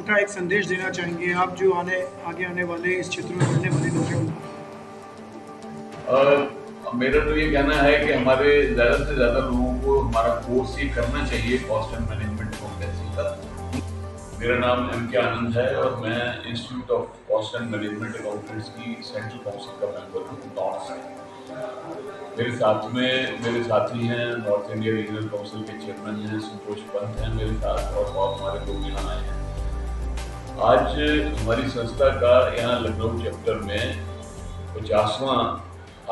का एक संदेश देना चाहेंगे आप जो आगे आने वाले इस क्षेत्र में बढ़ने वाले लोग हैं उनको? मेरा तो ये कहना है कि हमारे ज़्यादा से ज़्यादा लोगों को हमारा कोर्स ये करना चाहिए कॉस्ट एंड मैनेजमेंट अकाउंटेंसी का। मेरा नाम M.K. आनंद है और मैं institute of cost and management accountants की सेंट्रल काउंसिल का मेंबर हूँ नॉर्थ से। मेरे साथ में मेरे साथी हैं, नॉर्थ इंडिया रीजनल काउंसिल के चेयरमैन हैं संतोष पंत हैं मेरे साथ, और बहुत हमारे लोग यहाँ आए हैं। आज हमारी संस्था का यहाँ लखनऊ चैप्टर में 50वां,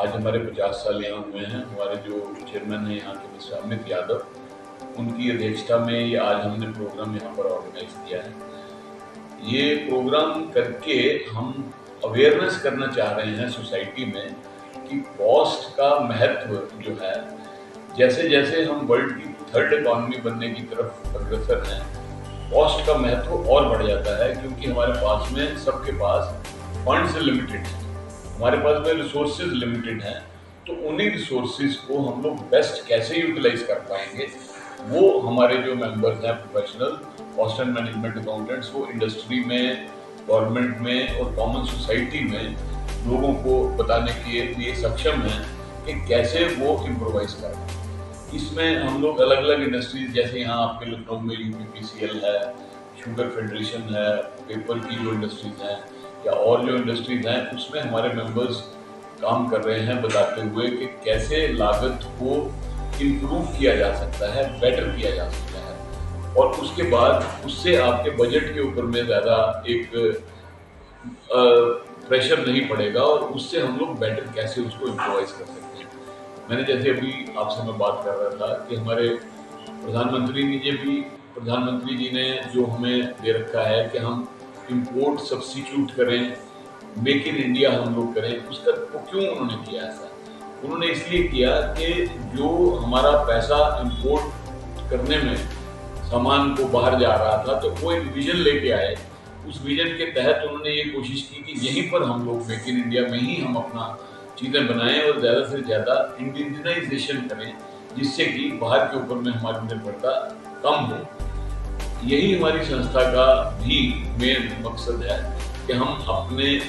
आज हमारे 50 साल यहाँ हुए हैं। हमारे जो चेयरमैन हैं यहाँ के मिस्टर अमित यादव, उनकी अध्यक्षता में ये आज हमने प्रोग्राम यहाँ पर ऑर्गेनाइज किया है। ये प्रोग्राम करके हम अवेयरनेस करना चाह रहे हैं सोसाइटी में कि कॉस्ट का महत्व जो है, जैसे जैसे हम वर्ल्ड की थर्ड इकॉनमी बनने की तरफ अग्रसर हैं, कॉस्ट का महत्व और बढ़ जाता है, क्योंकि हमारे पास में सबके पास फंड्स लिमिटेड हैं, हमारे पास में रिसोर्सेज लिमिटेड हैं। तो उन्हीं रिसोर्सेज को हम लोग बेस्ट कैसे यूटिलाइज कर पाएंगे, वो हमारे जो मेंबर्स हैं professional cost and management accountants, वो इंडस्ट्री में, गवर्नमेंट में और कॉमन सोसाइटी में लोगों को बताने के लिए सक्षम हैं कि कैसे वो इम्प्रोवाइज करें। इसमें हम लोग अलग अलग इंडस्ट्रीज, जैसे यहाँ आपके लखनऊ में UPPCL है, शुगर फेडरेशन है, पेपर की जो इंडस्ट्रीज हैं या और जो इंडस्ट्रीज हैं, उसमें हमारे मेंबर्स काम कर रहे हैं बताते हुए कि कैसे लागत को इम्प्रूव किया जा सकता है, बेटर किया जा सकता है, और उसके बाद उससे आपके बजट के ऊपर में ज़्यादा एक प्रेशर नहीं पड़ेगा और उससे हम लोग बेटर कैसे उसको इम्प्रोवाइज कर सकते हैं। मैंने जैसे अभी आपसे मैं बात कर रहा था कि हमारे प्रधानमंत्री जी ने जो हमें दे रखा है कि हम इम्पोर्ट सब्स्टिट्यूट करें, मेक इन इंडिया हम लोग करें, उसका वो क्यों उन्होंने किया ऐसा? उन्होंने इसलिए किया कि जो हमारा पैसा इम्पोर्ट करने में सामान को बाहर जा रहा था, तो वो एक विजन लेके आए। उस विजन के तहत उन्होंने ये कोशिश की कि यहीं पर हम लोग मेक इन इंडिया में ही हम अपना चीज़ें बनाएं और ज़्यादा से ज़्यादा इंडिजिनाइजेशन करें, जिससे कि बाहर के ऊपर में हमारी निर्भरता कम हो। यही हमारी संस्था का भी मेन मकसद है कि हम अपने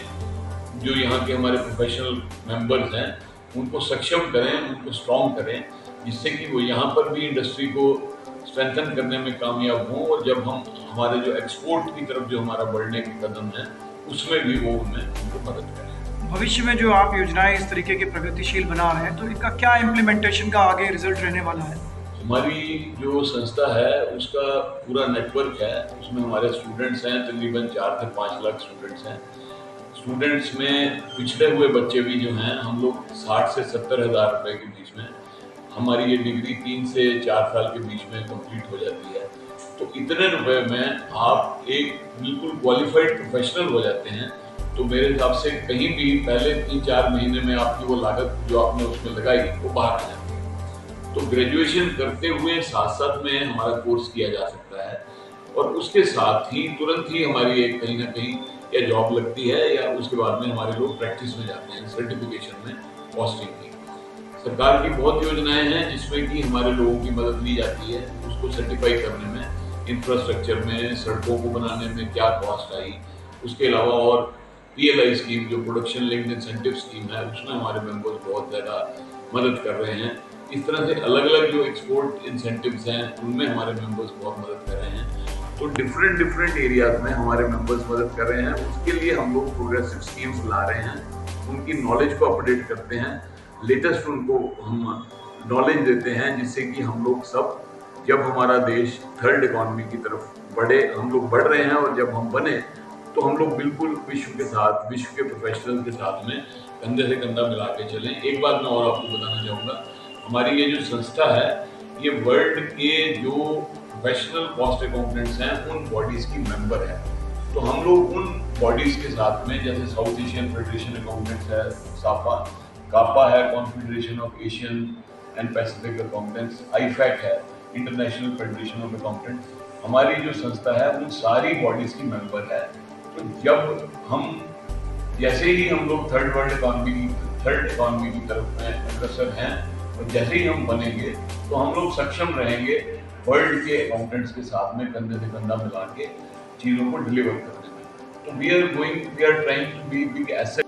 जो यहाँ के हमारे प्रोफेशनल मेंबर्स हैं उनको सक्षम करें, उनको स्ट्रॉन्ग करें, जिससे कि वो यहाँ पर भी इंडस्ट्री को स्ट्रेंथन करने में कामयाब हों, और जब हम हमारे जो एक्सपोर्ट की तरफ जो हमारा बढ़ने के कदम है उसमें भी वो उनको मदद करें। भविष्य में जो आप योजनाएं इस तरीके की प्रगतिशील बना रहे हैं, तो इनका क्या इम्प्लीमेंटेशन का आगे रिजल्ट रहने वाला है? हमारी जो संस्था है उसका पूरा नेटवर्क है, उसमें हमारे स्टूडेंट्स हैं, तकरीबन 4 से 5 लाख स्टूडेंट्स हैं। स्टूडेंट्स में पिछड़े हुए बच्चे भी जो हैं, हम लोग 60 से 70 हज़ार रुपये के बीच में, हमारी ये डिग्री 3 से 4 साल के बीच में कंप्लीट हो जाती है। तो इतने रुपए में आप एक बिल्कुल क्वालिफाइड प्रोफेशनल हो जाते हैं। तो मेरे हिसाब से कहीं भी पहले 3-4 महीने में आपकी वो लागत जो आपने उसमें लगाई वो बाहर आ जाती है। तो ग्रेजुएशन करते हुए साथ साथ में हमारा कोर्स किया जा सकता है, और उसके साथ ही तुरंत ही हमारी एक कहीं ना कहीं या जॉब लगती है, या उसके बाद में हमारे लोग प्रैक्टिस में जाते हैं सर्टिफिकेशन में कॉस्टिंग की। सरकार की बहुत योजनाएं हैं जिसमें कि हमारे लोगों की मदद ली जाती है उसको सर्टिफाई करने में, इंफ्रास्ट्रक्चर में, सड़कों को बनाने में क्या कॉस्ट आई। उसके अलावा और PLI स्कीम जो प्रोडक्शन लिंक्ड इंसेंटिव स्कीम है, उसमें हमारे मेंबर्स बहुत ज़्यादा मदद कर रहे हैं। इस तरह से अलग अलग जो एक्सपोर्ट इंसेंटिव्स हैं उनमें हमारे मेंबर्स बहुत मदद कर रहे हैं। तो डिफरेंट एरियाज में हमारे मेंबर्स मदद कर रहे हैं। उसके लिए हम लोग प्रोग्रेसिव स्कीम्स ला रहे हैं, उनकी नॉलेज को अपडेट करते हैं, लेटेस्ट उनको हम नॉलेज देते हैं, जिससे कि हम लोग सब, जब हमारा देश थर्ड इकॉनमी की तरफ बढ़े, हम लोग बढ़ रहे हैं, और जब हम बने तो हम लोग बिल्कुल विश्व के साथ, विश्व के प्रोफेशनल के साथ में कंधे से कंधा मिला के चलें। एक बात मैं और आपको बताना चाहूँगा, हमारी ये जो संस्था है ये वर्ल्ड के जो प्रोफेशनल कॉस्ट अकाउंटेंट्स हैं उन बॉडीज की मेंबर है। तो हम लोग उन बॉडीज के साथ में, जैसे साउथ एशियन फेडरेशन अकाउंटेंट्स है साफा, कापा है confederation of Asian and Pacific accountants, IFAC है इंटरनेशनल फेडरेशन ऑफ अकाउंटेंट्स, हमारी जो संस्था है उन सारी बॉडीज की मेंबर है। तो जब हम, जैसे ही हम लोग थर्ड इकॉनमी की तरफ में अग्रसर हैं, और जैसे ही हम बनेंगे तो हम लोग सक्षम रहेंगे वर्ल्ड के अकाउंटेंट्स के साथ में कंधे से कंधा मिला के चीज़ों को डिलीवर करने में। तो we are trying to be big asset